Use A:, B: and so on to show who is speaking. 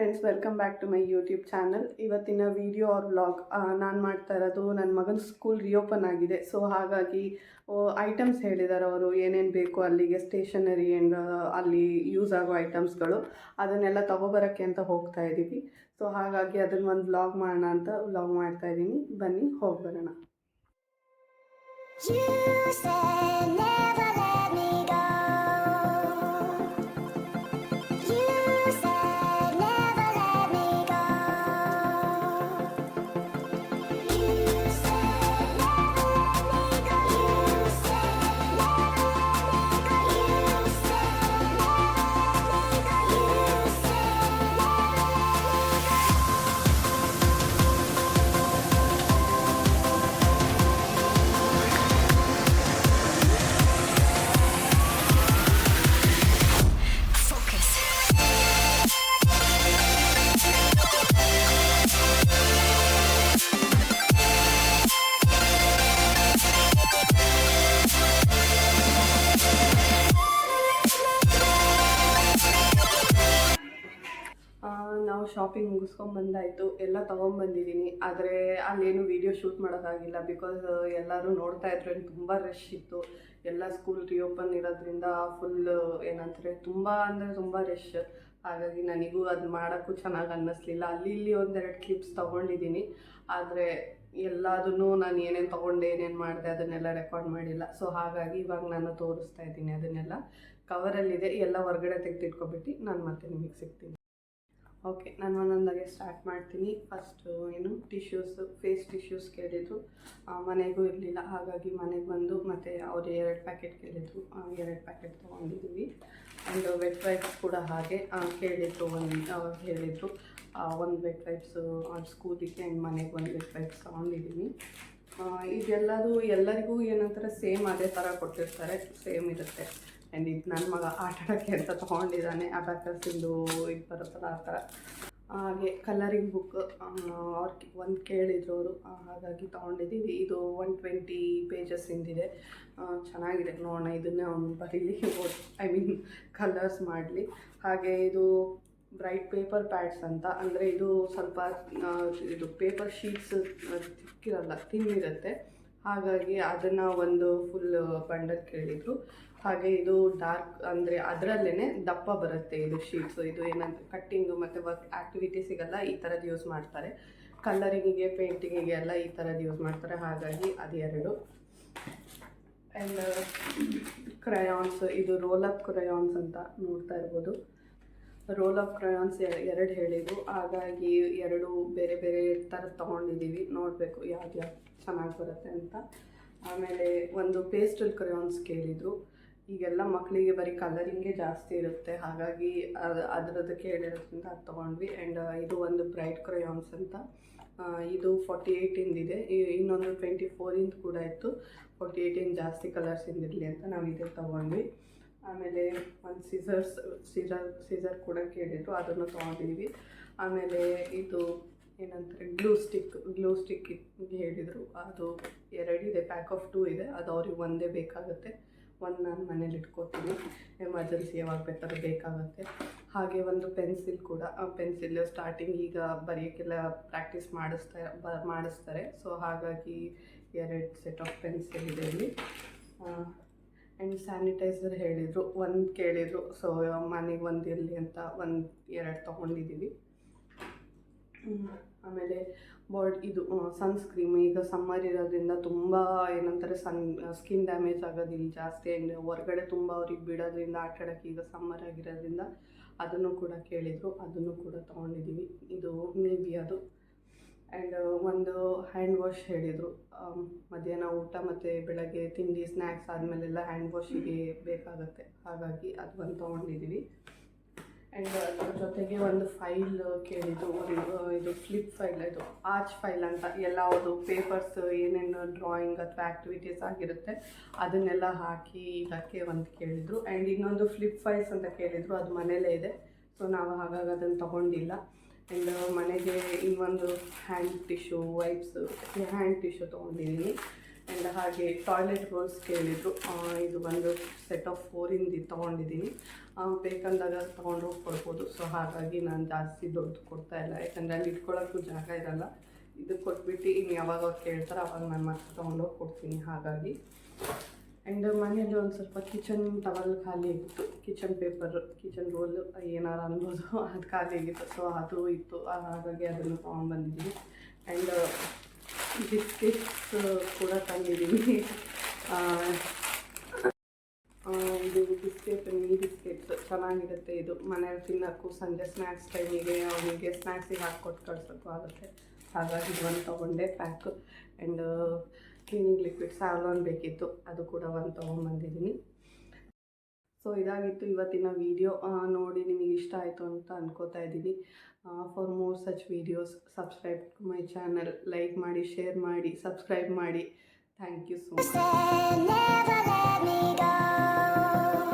A: Friends, welcome back to my YouTube channel. ಇವತ್ತಿನ video or vlog ನಾನು ಮಾಡ್ತಾ ಇರೋದು, ನನ್ನ ಮಗನ ಸ್ಕೂಲ್ ರಿಓಪನ್ ಆಗಿದೆ. ಸೊ ಹಾಗಾಗಿ ಐಟಮ್ಸ್ ಹೇಳಿದ್ದಾರೆ ಅವರು, ಏನೇನು ಬೇಕು ಅಲ್ಲಿಗೆ ಸ್ಟೇಷನರಿ ಆ್ಯಂಡ್ ಅಲ್ಲಿ ಯೂಸ್ ಆಗೋ ಐಟಮ್ಸ್ಗಳು ಅದನ್ನೆಲ್ಲ ತೊಗೊಬರೋಕ್ಕೆ ಅಂತ ಹೋಗ್ತಾ ಇದ್ದೀವಿ. ಸೊ ಹಾಗಾಗಿ ಅದನ್ನು ಒಂದು ವ್ಲಾಗ್ ಮಾಡೋಣ ಅಂತ ವ್ಲಾಗ್ ಮಾಡ್ತಾ ಇದ್ದೀನಿ. ಬನ್ನಿ ಹೋಗಿ ಬರೋಣ. ನಾವು ಶಾಪಿಂಗ್ ಮುಗಿಸ್ಕೊಂಡ್ಬಂದಾಯಿತು, ಎಲ್ಲ ತೊಗೊಂಬಂದಿದ್ದೀನಿ. ಆದರೆ ಅಲ್ಲೇನು ವೀಡಿಯೋ ಶೂಟ್ ಮಾಡೋಕ್ಕಾಗಿಲ್ಲ, ಬಿಕಾಸ್ ಎಲ್ಲರೂ ನೋಡ್ತಾ ಇದ್ರು, ತುಂಬ ರಶ್ ಇತ್ತು. ಎಲ್ಲ ಸ್ಕೂಲ್ ರಿಓಪನ್ ಇರೋದ್ರಿಂದ ಫುಲ್ ಏನಂತಾರೆ ತುಂಬ ರಶ್. ಹಾಗಾಗಿ ನನಗೂ ಅದು ಮಾಡೋಕ್ಕೂ ಚೆನ್ನಾಗಿ ಅನ್ನಿಸ್ಲಿಲ್ಲ. ಅಲ್ಲಿ ಇಲ್ಲಿ ಒಂದೆರಡು ಕ್ಲಿಪ್ಸ್ ತೊಗೊಂಡಿದ್ದೀನಿ, ಆದರೆ ಎಲ್ಲದನ್ನು ನಾನು ಏನೇನು ತೊಗೊಂಡೆ ಏನೇನು ಮಾಡಿದೆ ಅದನ್ನೆಲ್ಲ ರೆಕಾರ್ಡ್ ಮಾಡಿಲ್ಲ. ಸೊ ಹಾಗಾಗಿ ಇವಾಗ ನಾನು ತೋರಿಸ್ತಾ ಇದ್ದೀನಿ. ಅದನ್ನೆಲ್ಲ ಕವರಲ್ಲಿದೆ, ಎಲ್ಲ ಹೊರಗಡೆ ತೆಗೆದಿಟ್ಕೊಬಿಟ್ಟು ನಾನು ಮತ್ತೆ ನಿಮಗೆ ಸಿಗ್ತೀನಿ. ಓಕೆ, ನಾನು ಒಂದೊಂದಾಗೆ ಸ್ಟಾರ್ಟ್ ಮಾಡ್ತೀನಿ. ಫಸ್ಟು ಫೇಸ್ ಟಿಶ್ಯೂಸ್ ಕೇಳಿದರು. ಮನೆಗೂ ಇರಲಿಲ್ಲ, ಹಾಗಾಗಿ ಮನೆಗೆ ಬಂದು ಮತ್ತು ಅವರು 2 ಪ್ಯಾಕೆಟ್ ಕೇಳಿದರು. 2 ಪ್ಯಾಕೆಟ್ ತೊಗೊಂಡಿದ್ದೀವಿ. ಆ್ಯಂಡ್ ವೆಟ್ ವೈಪ್ಸ್ ಕೂಡ ಹಾಗೆ ಕೇಳಿದರು. ಹೇಳಿದರು ಒಂದು ವೆಟ್ ವೈಪ್ಸು ಸ್ಕೂಲಿಗೆ ಆ್ಯಂಡ್ ಮನೆಗೆ ಒಂದು ವೆಟ್ ವೈಪ್ಸ್ ತೊಗೊಂಡಿದ್ದೀನಿ. ಎಲ್ಲರಿಗೂ ಏನಂತಾರೆ ಸೇಮ್ ಅದೇ ಥರ ಕೊಟ್ಟಿರ್ತಾರೆ, ಸೇಮ್ ಇರುತ್ತೆ. ಆ್ಯಂಡ್ ಇದು ನನ್ನ ಮಗ ಆಟಾಡೋಕ್ಕೆ ಅಂತ ತೊಗೊಂಡಿದ್ದಾನೆ. ಅಬ್ಯಾಕಸ್ಸಿಂದು ಇದು ಬರುತ್ತಲ್ಲ ಆ ಥರ. ಹಾಗೆ ಕಲರಿಂಗ್ ಬುಕ್ ಅವ್ರಿಗೆ ಒಂದು ಕೇಳಿದ್ರು ಅವರು, ಹಾಗಾಗಿ ತೊಗೊಂಡಿದ್ದೀವಿ. ಇದು 120 ಪೇಜಸ್ಸಿಂದಿದೆ, ಚೆನ್ನಾಗಿದೆ. ನೋಡೋಣ, ಇದನ್ನೇ ಅವ್ನು ಬರೀಲಿ, ಕಲರ್ಸ್ ಮಾಡಲಿ. ಹಾಗೆ ಇದು ಬ್ರೈಟ್ ಪೇಪರ್ ಪ್ಯಾಡ್ಸ್ ಅಂತ, ಅಂದರೆ ಇದು ಸ್ವಲ್ಪ ಇದು ಪೇಪರ್ ಶೀಟ್ಸ್ ತಿಕ್ಕಿರಲ್ಲ, ತಿನ್ನಿರುತ್ತೆ. ಹಾಗಾಗಿ ಅದನ್ನು ಒಂದು ಫುಲ್ ಬಂಡಲ್ ಕೇಳಿದರು. ಹಾಗೆ ಇದು ಡಾರ್ಕ್, ಅಂದರೆ ಅದರಲ್ಲೇ ದಪ್ಪ ಬರುತ್ತೆ ಇದು ಶೀಟ್ಸು. ಇದು ಏನಂತ ಕಟ್ಟಿಂಗು ಮತ್ತು ವರ್ಕ್ ಆ್ಯಕ್ಟಿವಿಟೀಸಿಗೆಲ್ಲ ಈ ಥರದ್ದು ಯೂಸ್ ಮಾಡ್ತಾರೆ. ಕಲರಿಂಗಿಗೆ, ಪೇಂಟಿಂಗಿಗೆ ಎಲ್ಲ ಈ ಥರದ್ದು ಯೂಸ್ ಮಾಡ್ತಾರೆ. ಹಾಗಾಗಿ ಅದು 2. ಆ್ಯಂಡ್ ಕ್ರಯಾನ್ಸ್, ಇದು ರೋಲ್ ಅಪ್ ಕ್ರಯಾನ್ಸ್ ಅಂತ ನೋಡ್ತಾ ಇರ್ಬೋದು. ರೋಲ್ ಅಪ್ ಕ್ರಯಾನ್ಸ್ 2 ಹೇಳಿದರು. ಹಾಗಾಗಿ 2 ಬೇರೆ ಬೇರೆ ಥರದ್ದು ತೊಗೊಂಡಿದ್ದೀವಿ. ನೋಡಬೇಕು ಯಾವ್ದು ಚೆನ್ನಾಗಿ ಬರುತ್ತೆ ಅಂತ. ಆಮೇಲೆ ಒಂದು ಪೇಸ್ಟಲ್ ಕ್ರಯಾನ್ಸ್ ಕೇಳಿದರು. ಈಗೆಲ್ಲ ಮಕ್ಕಳಿಗೆ ಬರೀ ಕಲರಿಂಗೇ ಜಾಸ್ತಿ ಇರುತ್ತೆ, ಹಾಗಾಗಿ ಅದರದ್ದು ಕೇಳಿರೋದ್ರಿಂದ ಅದು ತೊಗೊಂಡ್ವಿ. ಆ್ಯಂಡ್ ಇದು ಒಂದು ಬ್ರೈಟ್ ಕ್ರಯಾನ್ಸ್ ಅಂತ, ಇದು 48ಇಂದಿದೆ. ಇನ್ನೊಂದು 24ಇಂದು ಕೂಡ ಇತ್ತು. 48 ಜಾಸ್ತಿ ಕಲರ್ಸಿಂದಿರಲಿ ಅಂತ ನಾವು ಇದೇ ತೊಗೊಂಡ್ವಿ. ಆಮೇಲೆ ಒಂದು ಸೀಸರ್ ಕೂಡ ಕೇಳಿದರು, ಅದನ್ನು ತೊಗೊಂಡಿದ್ದೀವಿ. ಆಮೇಲೆ ಇದು ಏನಂತಾರೆ ಗ್ಲೂ ಸ್ಟಿಕ್ ಹೇಳಿದರು. ಅದು 2 ಇದೆ, ಪ್ಯಾಕ್ ಆಫ್ 2 ಇದೆ. ಅದು ಅವ್ರಿಗೆ ಒಂದೇ ಬೇಕಾಗುತ್ತೆ. ಒಂದು ನಾನು ಮನೇಲಿ ಇಟ್ಕೋತೀನಿ, ಎಮರ್ಜೆನ್ಸಿ ಯಾವಾಗ ಬೇಕಾದ್ರೂ ಬೇಕಾಗುತ್ತೆ. ಹಾಗೆ ಒಂದು ಪೆನ್ಸಿಲ್ ಕೂಡ, ಪೆನ್ಸಿಲ್ ಸ್ಟಾರ್ಟಿಂಗ್ ಈಗ ಬರೆಯೋಕ್ಕೆಲ್ಲ ಪ್ರಾಕ್ಟೀಸ್ ಮಾಡಿಸ್ತಾರೆ. ಸೊ ಹಾಗಾಗಿ 2 ಸೆಟ್ ಆಫ್ ಪೆನ್ಸಿಲ್ ಇದೆ ಇಲ್ಲಿ. ಆ್ಯಂಡ್ ಸ್ಯಾನಿಟೈಸರ್ ಹೇಳಿದರು, 1 ಕೇಳಿದರು. ಸೊ ಮನೆಗೆ 1 ಇರಲಿ ಅಂತ 2 ತೊಗೊಂಡಿದ್ದೀವಿ. ಆಮೇಲೆ ಇದು ಸನ್ಸ್ಕ್ರೀಮ್. ಈಗ ಸಮ್ಮರ್ ಇರೋದ್ರಿಂದ ತುಂಬ ಏನಂತಾರೆ ಸ್ಕಿನ್ ಡ್ಯಾಮೇಜ್ ಆಗೋದಿಲ್ಲ ಜಾಸ್ತಿ. ಆ್ಯಂಡ್ ಹೊರಗಡೆ ತುಂಬ ಅವ್ರಿಗೆ ಬಿಡೋದ್ರಿಂದ ಆಟಾಡೋಕ್ಕೆ, ಈಗ ಸಮ್ಮರ್ ಆಗಿರೋದ್ರಿಂದ ಅದನ್ನು ಕೂಡ ಕೇಳಿದರು, ಅದನ್ನು ಕೂಡ ತೊಗೊಂಡಿದ್ದೀವಿ. ಇದು ನೀವಿಯದು. ಆ್ಯಂಡ್ ಒಂದು ಹ್ಯಾಂಡ್ ವಾಶ್ ಹೇಳಿದರು. ಮಧ್ಯಾಹ್ನ ಊಟ ಮತ್ತು ಬೆಳಗ್ಗೆ ತಿಂಡಿ ಸ್ನ್ಯಾಕ್ಸ್ ಆದಮೇಲೆಲ್ಲ ಹ್ಯಾಂಡ್ ವಾಶಿಗೆ ಬೇಕಾಗುತ್ತೆ, ಹಾಗಾಗಿ ಅದು ಒಂದು ತೊಗೊಂಡಿದ್ದೀವಿ. ಆ್ಯಂಡ್ ಅದ್ರ ಜೊತೆಗೆ ಒಂದು ಫೈಲ್ ಕೇಳಿದ್ದು, ಇದು ಫ್ಲಿಪ್ ಫೈಲ್, ಇದು ಆರ್ಚ್ ಫೈಲ್ ಅಂತ. ಎಲ್ಲವುದು ಪೇಪರ್ಸ್ ಏನೇನು ಡ್ರಾಯಿಂಗ್ ಅಥವಾ ಆ್ಯಕ್ಟಿವಿಟೀಸ್ ಆಗಿರುತ್ತೆ ಅದನ್ನೆಲ್ಲ ಹಾಕಿ ಇದಕ್ಕೆ ಒಂದು ಕೇಳಿದರು. ಆ್ಯಂಡ್ ಇನ್ನೊಂದು ಫ್ಲಿಪ್ ಫೈಲ್ಸ್ ಅಂತ ಕೇಳಿದರು, ಅದು ಮನೇಲೇ ಇದೆ. ಸೊ ನಾವು ಹಾಗಾಗಿ ಅದನ್ನು ತೊಗೊಂಡಿಲ್ಲ. ಆ್ಯಂಡ್ ಮನೆಗೆ ಇನ್ನೊಂದು ಹ್ಯಾಂಡ್ ಟಿಶ್ಯೂ ತೊಗೊಂಡಿದ್ದೀನಿ. ಆ್ಯಂಡ್ ಹಾಗೆ ಟಾಯ್ಲೆಟ್ ರೋಲ್ಸ್ ಕೇಳಿದರು. ಇದು ಒಂದು ಸೆಟ್ ಆಫ್ 4 ತೊಗೊಂಡಿದ್ದೀನಿ. ಬೇಕಂದಾಗ ತೊಗೊಂಡು ಹೋಗಿ ಕೊಡ್ಬೋದು. ಸೊ ಹಾಗಾಗಿ ನಾನು ಜಾಸ್ತಿ ದೊಡ್ಡದು ಕೊಡ್ತಾಯಿಲ್ಲ, ಯಾಕಂದರೆ ಅಲ್ಲಿ ಇಟ್ಕೊಳ್ಳೋಕ್ಕೂ ಜಾಗ ಇರೋಲ್ಲ. ಇದು ಕೊಟ್ಬಿಟ್ಟು ಇನ್ನು ಯಾವಾಗ ಅವ್ರು ಕೇಳ್ತಾರೆ ಅವಾಗ ನಾನು ಮತ್ತೆ ತೊಗೊಂಡೋಗಿ ಕೊಡ್ತೀನಿ. ಹಾಗಾಗಿ ಆ್ಯಂಡ್ ಮನೆಯಲ್ಲಿ ಒಂದು ಸ್ವಲ್ಪ ಕಿಚನ್ ಟವಲ್ ಖಾಲಿ ಆಗಿತ್ತು, ಕಿಚನ್ ಪೇಪರ್, ಕಿಚನ್ ರೋಲ್ ಏನಾರು ಅನ್ಬೋದು, ಅದು ಖಾಲಿ ಆಗಿತ್ತು. ಸೊ ಅದು ಇತ್ತು, ಹಾಗಾಗಿ ಅದನ್ನು ತೊಗೊಂಡ್ಬಂದಿದ್ದೀನಿ. ಆ್ಯಂಡ್ ಬಿಸ್ಕೆಟ್ಸ್ ಕೂಡ ತಂದಿದ್ದೀನಿ. ಇದು ಬಿಸ್ಕೆಟ್, ಮಿನಿ ಬಿಸ್ಕೆಟ್ಸ್ ಚೆನ್ನಾಗಿರುತ್ತೆ. ಇದು ಮನೇಲಿ ತಿನ್ನೋಕ್ಕೂ, ಸಂಜೆ ಸ್ನ್ಯಾಕ್ಸ್ ಟೈಮಿಗೆ ಅವನಿಗೆ ಸ್ನ್ಯಾಕ್ಸಿಗೆ ಹಾಕ್ಕೊಟ್ಟು ಕಳ್ಸೋಕ್ಕೂ ಆಗುತ್ತೆ. ಹಾಗಾಗಿ ಇದು ಒಂದು ತೊಗೊಂಡೆ ಪ್ಯಾಕ್. ಆ್ಯಂಡ್ ಕ್ಲೀನಿಂಗ್ ಲಿಕ್ವಿಡ್ ಸ್ಯಾವ್ಲಾನ್ ಬೇಕಿತ್ತು, ಅದು ಕೂಡ ಒಂದು ತೊಗೊಂಡ್ಬಂದಿದ್ದೀನಿ. ಸೊ ಇದಾಗಿತ್ತು ಇವತ್ತಿನ ವೀಡಿಯೋ. ನೋಡಿ ನಿಮಗೆ ಇಷ್ಟ ಆಯಿತು ಅಂತ ಅನ್ಕೋತಾ ಇದ್ದೀನಿ. For more such videos subscribe to my channel. Like ಮಾಡಿ, ಶೇರ್ ಮಾಡಿ, ಸಬ್ಸ್ಕ್ರೈಬ್ ಮಾಡಿ. Thank you so much.